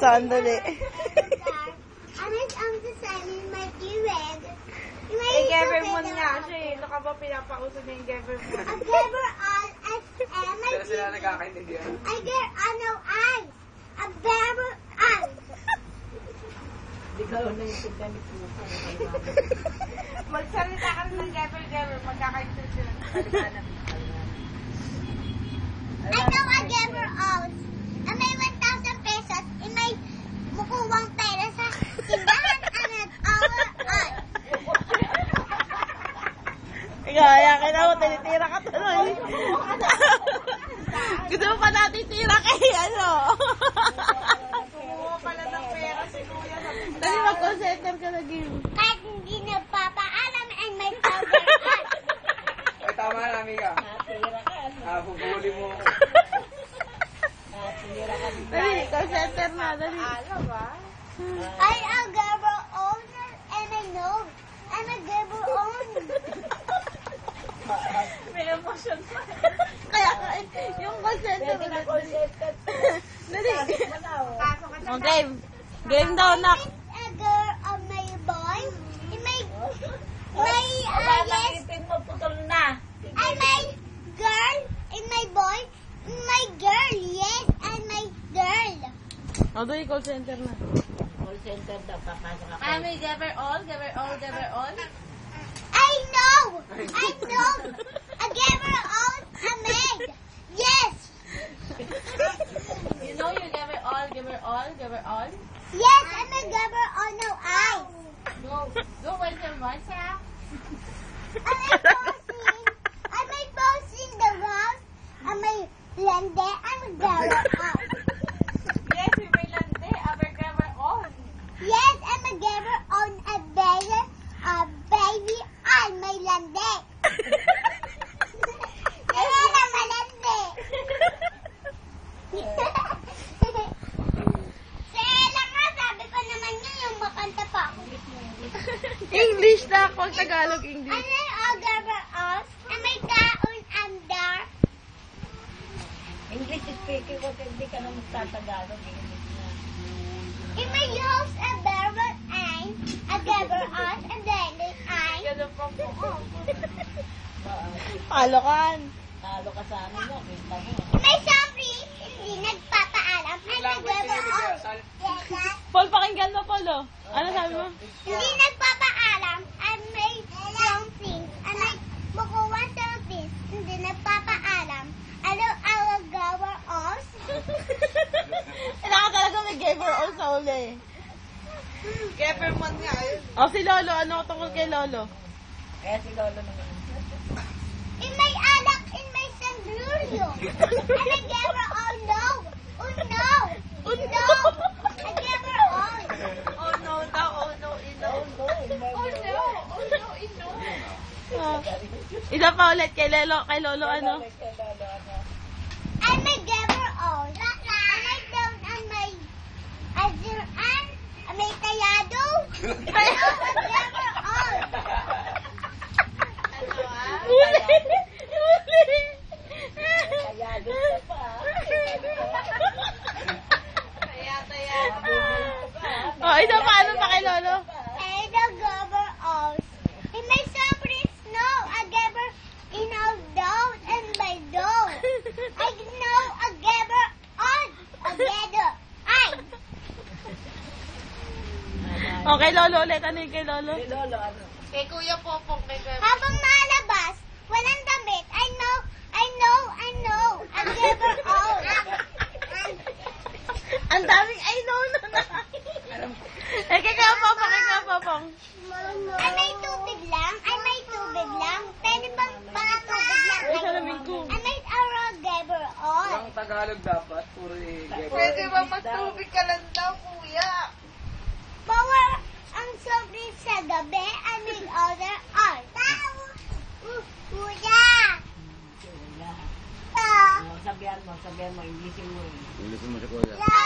Sandali. Eh, Gevermon nga siya eh. Ano ka ba pinapauso niya yung Gevermon? A Geveron SM. Pero sila nagkakaintindihan. I get no eyes. A Geveron. Hindi ka lang naiintindihan ni Pusa. Magsalita ka rin ng Gever. Magkakaintindihan sila ng kalimanan. I know a Geveron. And may 1,000 pesos. And may mukuwang pera sa tindahan and an hour on. Kaya mo, tinitira ka tuloy. Gusto mo pa natin tira kay ano? Kumuha pala ng pera si Kuya. Dali mag-call center ka na, Gil. Kahit hindi nagpapaalam and may cover on. Ay, tama na, amiga. Bubuli mo ako. Dali, call center na, dali. Alam ba? I am Geveron owner and I know. I'm a Geveron. May emotion pa. Kaya yung call center na, dali. Dali. Pasok ka Oh, game. Game daw, nak. A girl of my boy. And my yes. I my girl and my boy. And my girl, yes, and my girl. Oh, dali, call center na. May Gever all. I know. A Geveron a maid. Yes. You know you Gever all. Yes, I'm a Geveron no eyes. Go with your myself. I'm a bossing the house. I'm a lende. I'm a Geveron. Yes, we may lande. Aber Gever all. Yes, I'm a Geveron a baby on my lende. Kaya na malande. Sela nga, sabi ko naman yun yung makanta pa ako. English na, kung Tagalog, English. Ano yung Geveron? Ang may taon ang dar. English speaking ko, hindi ka na magtatagalog. In my house, a Geveron ay a Geveron and then ay. Ganun pa po. Palokan. Talo ka sa amin mo. Pinta mo. May somebody hindi nagpapaalam ay a Geveron. Paul, pakinggan mo, Paul, oh. Ano sabi mo? Hindi nagpapaalam ay may something. Ay may mukuha something. Hindi nagpapaalam. Ano ang Geveron? Kailangan talaga may giver all sa uli. Gevermon nga yun. O, si Lolo. Ano tungkol kay Lolo? Kaya si Lolo naman. In my anak, in my San Bruno. And a Geveron, no. Oh no. Oh no. A Geveron. Oh no daw. Oh no. Ino. Isa pa ulit kay Lolo, ano? I'm a Geveron. And I don't and my Aziran. And my Tayado. I am a Geveron. Oh, isa pa, ano pa kay Lolo? And a Geveron. In my somebody snow. A Geveron in a down and my down. I know a Geveron. A Geveron. I. Oh, kay Lolo ulit. Ano yung kay Lolo? Kay Kuya Popong kay Gever. Habang malabas, walang damit. I know. A Geveron. Ang daming I know na. Eh, kay Kapapong. Ay, may tubig lang. Pwede bang mga tubig lang? Ay, salamin ko. Ay, may araw Geveron. Ang Tagalog dapat, puro Pwede ba magtubig ka lang daw, Kuya? Power ang sobri sa gabi. I may order all. Kuya! Sabihan mo, Inglesin mo. Inglesin mo si Kuya. Yeah.